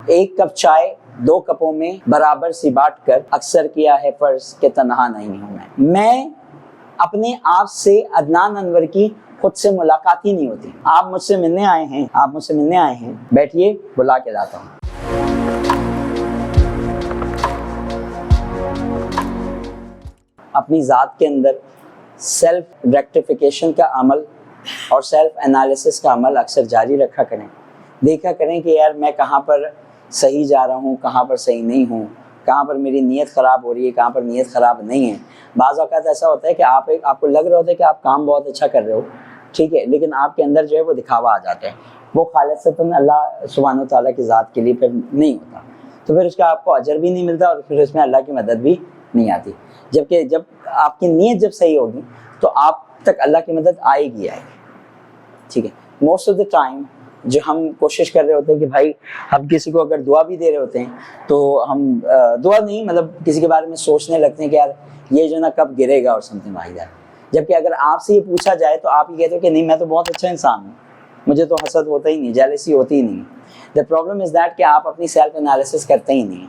ایک کپ چائے دو کپوں میں برابر سی بانٹ کر اکثر کیا ہے فرض کہ تنہا نہیں ہوں میں اپنے آپ سے عدنان انور کی خود سے ملاقات ہی نہیں ہوتی. آپ مجھ سے ملنے آئے ہیں, بیٹھیے بلا کے لاتا ہوں. اپنی ذات کے اندر سیلف ریکٹیفیکیشن کا عمل اور سیلف انالیسس کا عمل اکثر جاری رکھا کریں. دیکھا کریں کہ یار میں کہاں پر صحیح جا رہا ہوں, کہاں پر صحیح نہیں ہوں, کہاں پر میری نیت خراب ہو رہی ہے, کہاں پر نیت خراب نہیں ہے. بعض اوقات ایسا ہوتا ہے کہ آپ کو لگ رہا ہوتا ہے کہ آپ کام بہت اچھا کر رہے ہو, ٹھیک ہے, لیکن آپ کے اندر جو ہے وہ دکھاوا آ جاتا ہے. وہ خالصتاً اللہ سبحانہ وتعالیٰ کی ذات کے لیے پھر نہیں ہوتا, تو پھر اس کا آپ کو اجر بھی نہیں ملتا اور پھر اس میں اللہ کی مدد بھی نہیں آتی. جبکہ جب آپ کی نیت جب صحیح ہوگی تو آپ تک اللہ کی مدد آئے گی. ٹھیک ہے. موسٹ آف دا ٹائم جو ہم کوشش کر رہے ہوتے ہیں کہ بھائی ہم کسی کو اگر دعا بھی دے رہے ہوتے ہیں تو ہم دعا نہیں مطلب کسی کے بارے میں سوچنے لگتے ہیں کہ یار یہ جو نا کب گرے گا اور سمتھنگ لائک دیٹ. جبکہ اگر آپ سے یہ پوچھا جائے تو آپ یہ کہتے ہو کہ نہیں میں تو بہت اچھا انسان ہوں, مجھے تو حسد ہوتا ہی نہیں, جیلسی ہوتی ہی نہیں. دا پرابلم از دیٹ کہ آپ اپنی سیلف انالیسس کرتے ہی نہیں.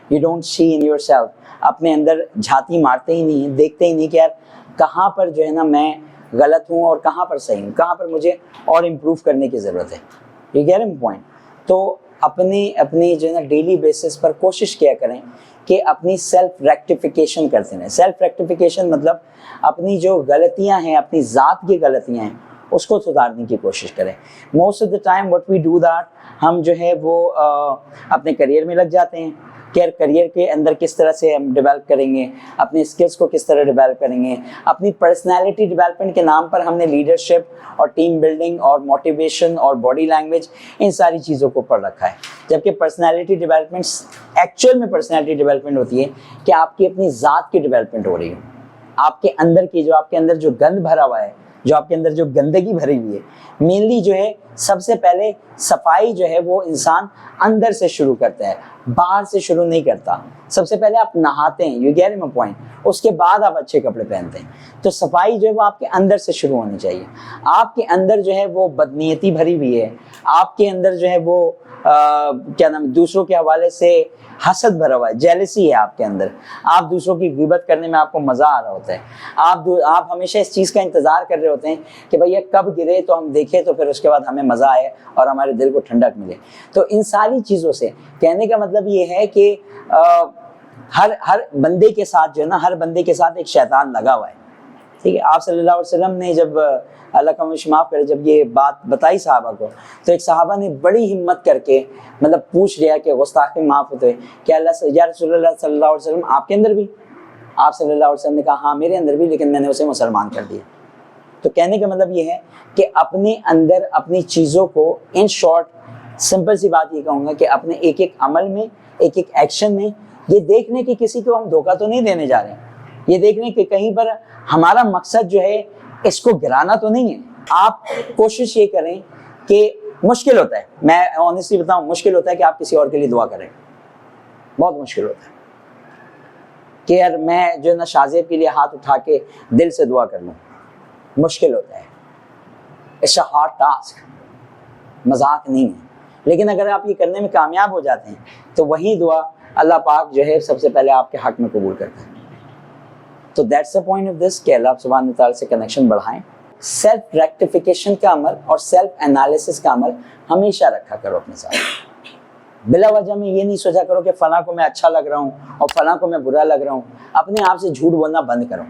You don't see in your self. اپنے اندر جھاتی مارتے ہی نہیں, دیکھتے ہی نہیں کہ یار کہاں پر جو ہے نا میں غلط ہوں اور کہاں پر صحیح ہوں, کہاں پر مجھے اور امپروو کرنے کی ضرورت ہے. یہ گیٹ اٹ پوائنٹ. تو اپنی جو ہے نا ڈیلی بیسس پر کوشش کیا کریں کہ اپنی سیلف ریکٹیفیکیشن کرتے رہیں. سیلف ریکٹیفیکیشن مطلب اپنی جو غلطیاں ہیں, اپنی ذات کی غلطیاں ہیں, اس کو سدھارنے کی کوشش کریں. Most of the time what we do that, ہم جو ہے وہ اپنے کریئر میں لگ جاتے ہیں کہ کریئر کے اندر کس طرح سے ہم ڈیولپ کریں گے, اپنے اسکلس کو کس طرح ڈیولپ کریں گے. اپنی پرسنالٹی ڈیولپمنٹ کے نام پر ہم نے لیڈرشپ اور ٹیم بلڈنگ اور موٹیویشن اور باڈی لینگویج ان ساری چیزوں کو پڑھ رکھا ہے. جبکہ پرسنالٹی ڈیولپمنٹ ایکچوئل میں پرسنالٹی ڈیولپمنٹ ہوتی ہے کہ آپ کی اپنی ذات کی ڈیولپمنٹ ہو رہی ہے. آپ کے اندر کی جو آپ کے اندر جو گند بھرا ہوا ہے, جو آپ کے اندر جو گندگی بھری ہوئی ہے, مینلی جو ہے سب سے پہلے صفائی جو ہے وہ انسان اندر سے شروع کرتا ہے, باہر سے شروع نہیں کرتا. سب سے پہلے آپ نہاتے ہیں, یو گیٹ مائی پوائنٹ, اس کے بعد آپ اچھے کپڑے پہنتے ہیں. تو صفائی جو ہے وہ آپ کے اندر سے شروع ہونی چاہیے. آپ کے اندر جو ہے وہ بدنیتی بھری ہوئی ہے, آپ کے اندر جو ہے وہ کیا نام دوسروں کے حوالے سے حسد بھرا ہوا ہے, جیلسی ہے آپ کے اندر. آپ دوسروں کی غیبت کرنے میں آپ کو مزہ آ رہا ہوتا ہے. آپ ہمیشہ اس چیز کا انتظار کر رہے ہوتے ہیں کہ بھئی یہ کب گرے تو ہم دیکھیں تو پھر اس کے بعد ہمیں مزہ آئے اور ہمارے دل کو ٹھنڈک ملے. تو ان ساری چیزوں سے کہنے کا مطلب یہ ہے کہ ہر بندے کے ساتھ جو ہے نا, ہر بندے کے ساتھ ایک شیطان لگا ہوا ہے. ٹھیک ہے. آپ صلی اللہ علیہ وسلم نے جب اللہ کا معاف کرے جب یہ بات بتائی صحابہ کو, تو ایک صحابہ نے بڑی ہمت کر کے مطلب پوچھ لیا کہ گستاخی معاف ہوتے ہوئے کہ یا رسول اللہ صلی اللہ علیہ وسلم آپ کے اندر بھی؟ آپ صلی اللہ علیہ وسلم نے کہا ہاں میرے اندر بھی, لیکن میں نے اسے مسلمان کر دیا. تو کہنے کا مطلب یہ ہے کہ اپنے اندر اپنی چیزوں کو ان شارٹ سمپل سی بات یہ کہوں گا کہ اپنے ایک ایک عمل میں, ایک ایک ایکشن میں یہ دیکھنے کہ کسی کو ہم دھوکہ تو نہیں دینے جا رہے ہیں, یہ دیکھنے کہ کہیں پر ہمارا مقصد جو ہے اس کو گرانا تو نہیں ہے. آپ کوشش یہ کریں کہ مشکل ہوتا ہے, میں آنیسٹلی بتاؤں مشکل ہوتا ہے کہ آپ کسی اور کے لیے دعا کریں, بہت مشکل ہوتا ہے کہ یار میں جو ہے نا شازیب کے لیے ہاتھ اٹھا کے دل سے دعا کر لوں. مشکل ہوتا ہے, اٹس اے ہارڈ ٹاسک, مذاق نہیں ہے. لیکن اگر آپ یہ کرنے میں کامیاب ہو جاتے ہیں تو وہی دعا اللہ پاک جو ہے سب سے پہلے آپ کے حق میں قبول کرتا ہے. تو that's the point of this کہ اللہ سبحانہ وتعالی سے کنیکشن بڑھائیں. سیلف ریکٹیفیکیشن کا عمل اور سیلف انالیسس کا عمل ہمیشہ رکھا کرو اپنے ساتھ. بلا وجہ میں یہ نہیں سوچا کرو کہ فلاں کو میں اچھا لگ رہا ہوں اور فلاں کو میں برا لگ رہا ہوں. اپنے آپ سے جھوٹ بولنا بند کرو.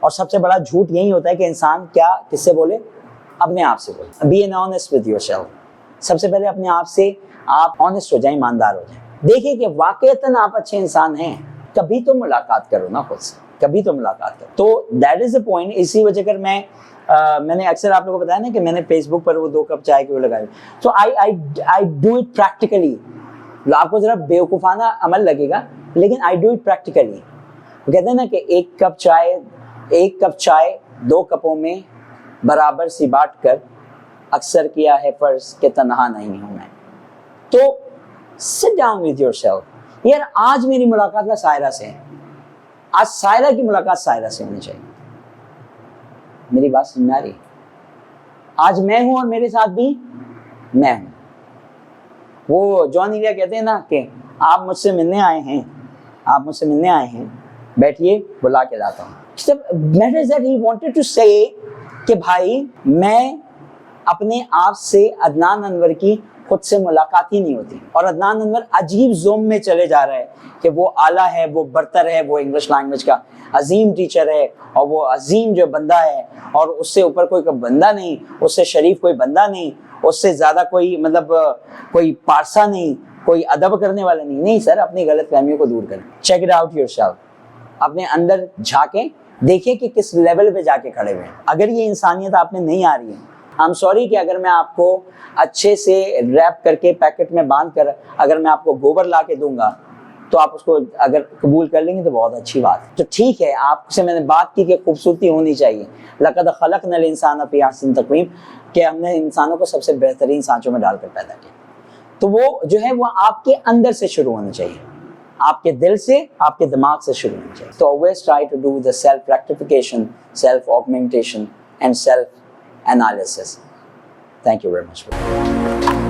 اور سب سے بڑا جھوٹ یہی ہوتا ہے کہ انسان کیا کس سے بولے, اپنے آپ سے بولے. Be an honest with yourself. سب سے پہلے اپنے آپ سے آپ آنیسٹ ہو جائیں, ایماندار ہو جائیں. دیکھیں کہ واقعتاً آپ اچھے انسان ہیں, کبھی تو ملاقات کرو نا خود سے, کبھی تو ملاقات کرو. تو دیٹ از اے پوائنٹ. اسی وجہ کر میں نے اکثر آپ لوگوں کو بتایا نا کہ میں نے فیس بک پر وہ 2 کپ چائے کے وہ لگائے. تو آئی ڈو اٹ پریکٹیکلی. آپ کو ذرا بیوقوفانہ عمل لگے گا لیکن آئی ڈو اٹ پریکٹیکلی. کہتے ہیں نا کہ ایک کپ چائے 2 کپوں میں برابر سی بانٹ کر اکثر کیا ہے فرض کہ تنہا نہیں ہوں میں. تو sit down with yourself. یار آج میری ملاقات نا سائرہ سے ہے, آج سائرہ کی ملاقات سائرہ سے ہونی چاہیے. میری بات سمجھ میں آ رہی؟ آج میں ہوں اور میرے ساتھ بھی میں ہوں. وہ جان ایلیا کہتے ہیں نا کہ آپ مجھ سے ملنے آئے ہیں, بیٹھیے بلا کے لاتا ہوں. Matter is that he wanted to say کہ بھائی میں اپنے آپ سے عدنان انور کی خود سے ملاقات ہی نہیں ہوتی, اور عدنان انور عجیب زوم میں چلے جا رہا ہے کہ وہ اعلیٰ ہے, وہ برتر ہے, وہ انگلش لینگویج کا عظیم ٹیچر ہے, اور وہ عظیم جو بندہ ہے, اور اس سے اوپر کوئی بندہ نہیں, اس سے شریف کوئی بندہ نہیں, اس سے زیادہ کوئی مطلب کوئی پارسا نہیں, کوئی ادب کرنے والا نہیں. نہیں سر, اپنی غلط فہمیوں کو دور کریں. Check it out your self, اپنے اندر جھانکیں, دیکھیں کہ کس لیول پہ جا کے کھڑے ہوئے ہیں. اگر یہ انسانیت آپ میں نہیں آ رہی ہے, I'm sorry کہ اگر میں آپ کو اچھے سے ریپ کر کے پیکٹ میں باندھ کر اگر میں آپ کو گوبر لا کے دوں گا تو آپ اس کو اگر قبول کر لیں گے تو بہت اچھی بات ہے. تو ٹھیک ہے, آپ سے میں نے بات کی کہ خوبصورتی ہونی چاہیے. لقد خلقنا الانسان فی احسن تقویم, کہ ہم نے انسانوں کو سب سے بہترین سانچوں میں ڈال کر پیدا کیا. تو وہ جو ہے وہ آپ کے اندر سے شروع ہونا چاہیے, آپ کے دل سے, آپ کے دماغ سے شروع ہونا چاہیے. تو always try to do the self rectification, self augmentation and self analysis. Thank you very much.